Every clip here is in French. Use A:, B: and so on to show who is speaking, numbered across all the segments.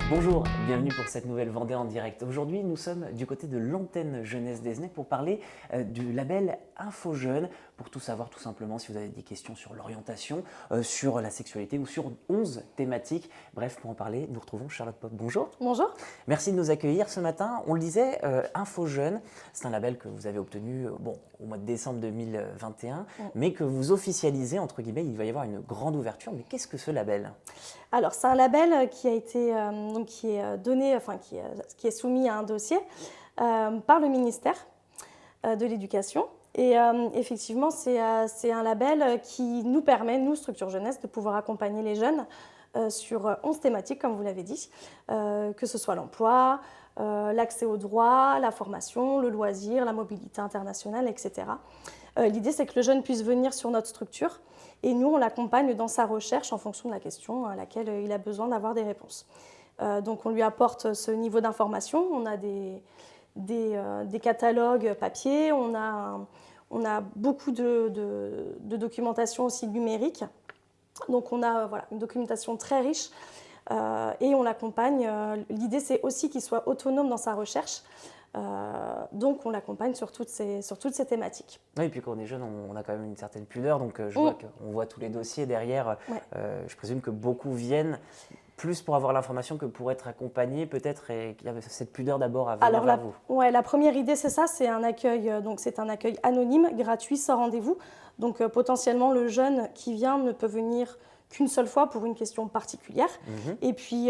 A: Bonjour, bienvenue pour cette nouvelle Vendée en direct. Aujourd'hui, nous sommes du côté de l'antenne jeunesse d'Esnay pour parler du label Info Jeune, pour tout savoir tout simplement si vous avez des questions sur l'orientation, sur la sexualité ou sur 11 thématiques. Bref, pour en parler, nous retrouvons Charlotte Pop. Bonjour.
B: Bonjour.
A: Merci de nous accueillir ce matin. On le disait, Info Jeune, c'est un label que vous avez obtenu au mois de décembre 2021, mais que vous officialisez, entre guillemets, il va y avoir une grande ouverture. Mais qu'est-ce que ce label ?
B: Alors, c'est un label qui a été qui est donné, qui est soumis à un dossier par le ministère de l'Éducation. Et effectivement, c'est un label qui nous permet, nous, Structure Jeunesse, de pouvoir accompagner les jeunes sur 11 thématiques, comme vous l'avez dit, que ce soit l'emploi, l'accès aux droits, la formation, le loisir, la mobilité internationale, etc. L'idée, c'est que le jeune puisse venir sur notre structure et nous, on l'accompagne dans sa recherche en fonction de la question à laquelle il a besoin d'avoir des réponses. Donc, on lui apporte ce niveau d'information. On a des catalogues papier, on a beaucoup de documentation aussi numérique. Donc, on a une documentation très riche et on l'accompagne. L'idée, c'est aussi qu'il soit autonome dans sa recherche. Donc, on l'accompagne sur toutes ces thématiques.
A: Oui, et puis quand on est jeune, on a quand même une certaine pudeur. Donc, je vois qu'on voit tous les dossiers derrière.
B: Ouais.
A: Je présume que beaucoup viennent plus pour avoir l'information que pour être accompagnés, peut-être, et qu'il y avait cette pudeur d'abord à venir vers vous.
B: Ouais, la première idée, c'est ça, c'est un accueil anonyme, gratuit, sans rendez-vous. Donc, potentiellement, le jeune qui vient ne peut venir qu'une seule fois pour une question particulière. Et puis,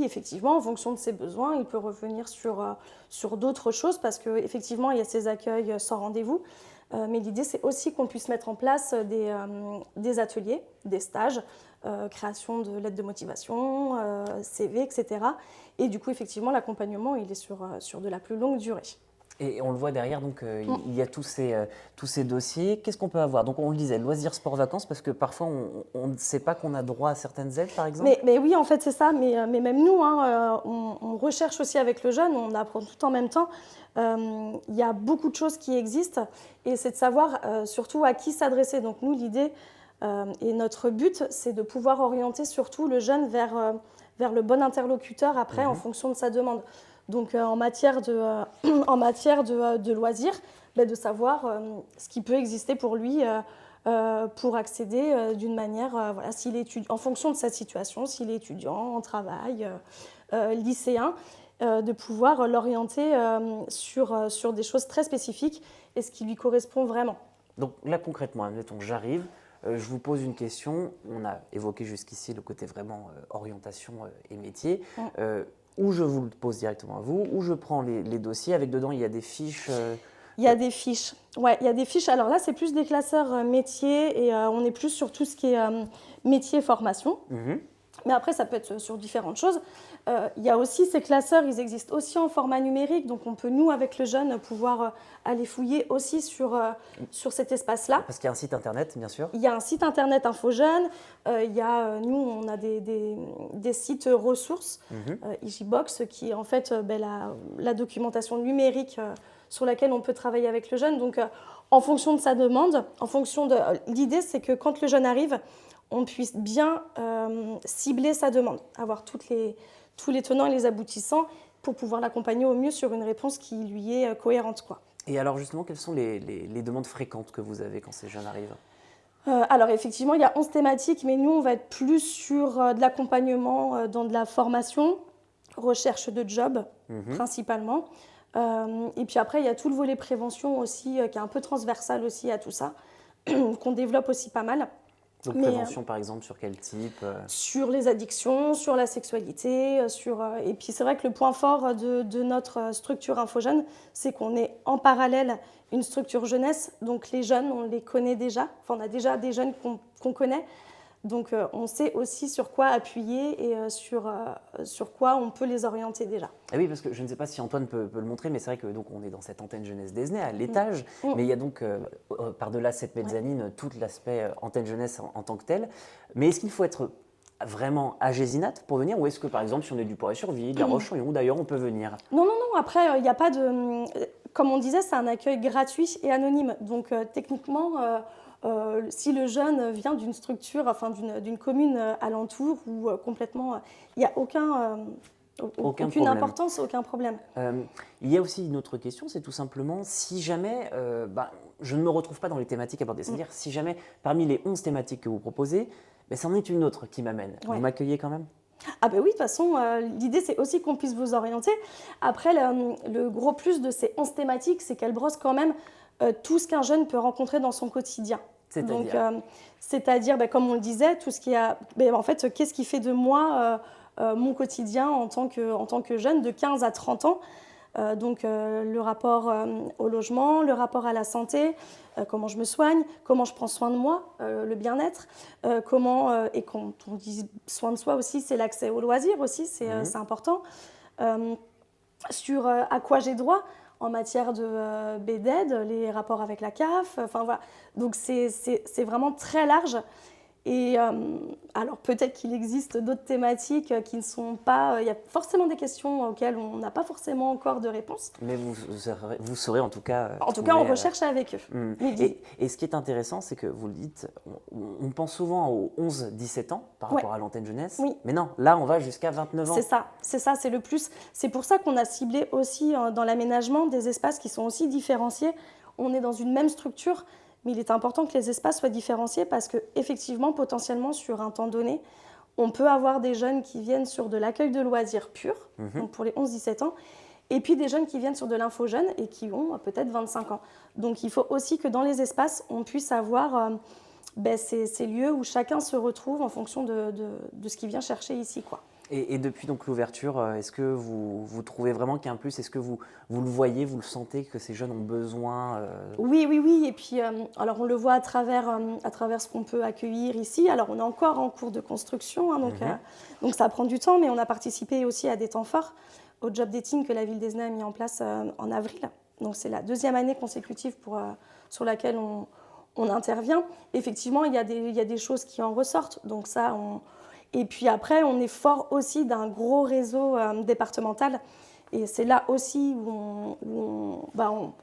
B: effectivement, en fonction de ses besoins, il peut revenir sur d'autres choses parce qu'effectivement, il y a ces accueils sans rendez-vous. Mais l'idée, c'est aussi qu'on puisse mettre en place des ateliers, des stages, création de lettres de motivation, CV, etc. Et du coup, effectivement, l'accompagnement, il est sur de la plus longue durée.
A: Et on le voit derrière, donc il y a tous ces dossiers. Qu'est-ce qu'on peut avoir ? Donc on le disait, loisirs, sport, vacances, parce que parfois on ne sait pas qu'on a droit à certaines aides, par exemple.
B: Mais oui, en fait, c'est ça. Mais même nous, on recherche aussi avec le jeune, on apprend tout en même temps. Il y a beaucoup de choses qui existent et c'est de savoir surtout à qui s'adresser. Donc nous, l'idée et notre but, c'est de pouvoir orienter surtout le jeune vers le bon interlocuteur après en fonction de sa demande. Donc en matière de loisirs, de savoir ce qui peut exister pour lui pour accéder d'une manière, en fonction de sa situation, s'il est étudiant, en travail, lycéen, de pouvoir l'orienter sur des choses très spécifiques et ce qui lui correspond vraiment.
A: Donc là concrètement, admettons, j'arrive, je vous pose une question, on a évoqué jusqu'ici le côté vraiment orientation et métier. Ou je vous le pose directement à vous, ou je prends les dossiers, avec dedans il y a des fiches.
B: Il y a des fiches. Ouais, il y a des fiches. Alors là, c'est plus des classeurs métiers et on est plus sur tout ce qui est métier formation. Mais après, ça peut être sur différentes choses. Il y a aussi ces classeurs, ils existent aussi en format numérique. Donc, on peut, nous, avec le jeune, pouvoir aller fouiller aussi sur cet espace-là.
A: Parce qu'il y a un site internet, bien sûr.
B: Il y a un site internet Info Jeune. Nous, on a des sites ressources, EasyBox, qui est en fait la documentation numérique sur laquelle on peut travailler avec le jeune. Donc, en fonction de sa demande, l'idée, c'est que quand le jeune arrive, on puisse bien cibler sa demande, avoir tous les tenants et les aboutissants pour pouvoir l'accompagner au mieux sur une réponse qui lui est cohérente, quoi.
A: Et alors justement, quelles sont les demandes fréquentes que vous avez quand ces jeunes arrivent ?
B: Alors effectivement, il y a 11 thématiques, mais nous, on va être plus sur de l'accompagnement dans de la formation, recherche de job principalement. Et puis après, il y a tout le volet prévention aussi, qui est un peu transversal aussi à tout ça, qu'on développe aussi pas mal.
A: Donc prévention par exemple, sur quel type ?
B: Sur les addictions, sur la sexualité, et puis c'est vrai que le point fort de notre structure Info Jeune, c'est qu'on est en parallèle une structure jeunesse, donc les jeunes, on les connaît déjà, enfin on a déjà des jeunes qu'on connaît, donc on sait aussi sur quoi appuyer et sur quoi on peut les orienter déjà.
A: Ah oui, parce que je ne sais pas si Antoine peut le montrer, mais c'est vrai que donc on est dans cette antenne jeunesse d'Esnay, à l'étage, mais il y a donc par-delà cette mezzanine tout l'aspect antenne jeunesse en tant que tel. Mais est-ce qu'il faut être vraiment à Gésinat pour venir, ou est-ce que par exemple si on est du Porret-sur-Vie, de la Roche-sur-Yon d'ailleurs, on peut venir ?
B: Non, après il n'y a pas de... Comme on disait, c'est un accueil gratuit et anonyme, donc techniquement... si le jeune vient d'une structure, enfin d'une commune alentour ou complètement, il n'y a aucune
A: problème.
B: importance, aucun problème.
A: Il y a aussi une autre question, c'est tout simplement si jamais je ne me retrouve pas dans les thématiques abordées, c'est-à-dire si jamais parmi les 11 thématiques que vous proposez, c'en est une autre qui m'amène.
B: Ouais.
A: Vous m'accueillez quand même?
B: Ah ben oui, de toute façon, l'idée c'est aussi qu'on puisse vous orienter. Après, le gros plus de ces 11 thématiques, c'est qu'elles brossent quand même tout ce qu'un jeune peut rencontrer dans son quotidien. C'est-à-dire, comme on le disait, tout ce qui a, en fait, qu'est-ce qui fait de moi mon quotidien en tant que jeune de 15 à 30 ans. Le rapport au logement, le rapport à la santé, comment je me soigne, comment je prends soin de moi, le bien-être, et quand on dit soin de soi aussi, c'est l'accès aux loisirs aussi, c'est important. Sur à quoi j'ai droit en matière de BDED, les rapports avec la CAF, enfin voilà. Donc c'est vraiment très large. Et alors peut-être qu'il existe d'autres thématiques qui ne sont pas... Il y a forcément des questions auxquelles on n'a pas forcément encore de réponse.
A: Mais vous saurez en tout cas...
B: En tout cas, on recherche avec eux.
A: Et ce qui est intéressant, c'est que vous le dites, on pense souvent aux 11-17 ans par rapport à l'antenne jeunesse.
B: Oui.
A: Mais non, là on va jusqu'à 29 ans.
B: C'est ça, c'est le plus. C'est pour ça qu'on a ciblé aussi dans l'aménagement des espaces qui sont aussi différenciés. On est dans une même structure, mais il est important que les espaces soient différenciés parce qu'effectivement, potentiellement, sur un temps donné, on peut avoir des jeunes qui viennent sur de l'accueil de loisirs pur, donc pour les 11-17 ans, et puis des jeunes qui viennent sur de l'info jeune et qui ont peut-être 25 ans. Donc il faut aussi que dans les espaces, on puisse avoir ces lieux où chacun se retrouve en fonction de ce qu'il vient chercher ici, quoi.
A: Et depuis donc l'ouverture, est-ce que vous trouvez vraiment qu'il y a un plus? Est-ce que vous le voyez, vous le sentez que ces jeunes ont besoin
B: Oui. Et puis, alors on le voit à travers ce qu'on peut accueillir ici. Alors on est encore en cours de construction, hein, donc ça prend du temps, mais on a participé aussi à des temps forts au job dating que la ville d'Esnay a mis en place en avril. Donc c'est la deuxième année consécutive sur laquelle on intervient. Effectivement, il y a des choses qui en ressortent. Donc ça, Et puis après, on est fort aussi d'un gros réseau départemental. Et c'est là aussi en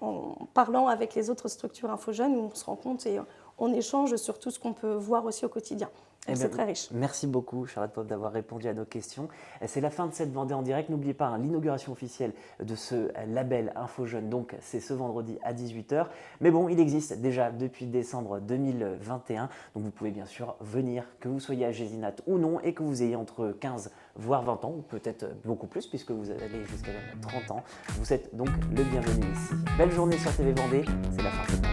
B: parlant avec les autres structures InfoJeunes, où on se rend compte et on échange sur tout ce qu'on peut voir aussi au quotidien. Donc c'est très riche.
A: Merci beaucoup, Charlotte Pope, d'avoir répondu à nos questions. C'est la fin de cette Vendée en direct. N'oubliez pas l'inauguration officielle de ce label InfoJeune. Donc, c'est ce vendredi à 18h. Mais bon, il existe déjà depuis décembre 2021. Donc, vous pouvez bien sûr venir, que vous soyez à Gésinat ou non, et que vous ayez entre 15 voire 20 ans, ou peut-être beaucoup plus, puisque vous allez jusqu'à 30 ans. Vous êtes donc le bienvenu ici. Belle journée sur TV Vendée. C'est la fin de cette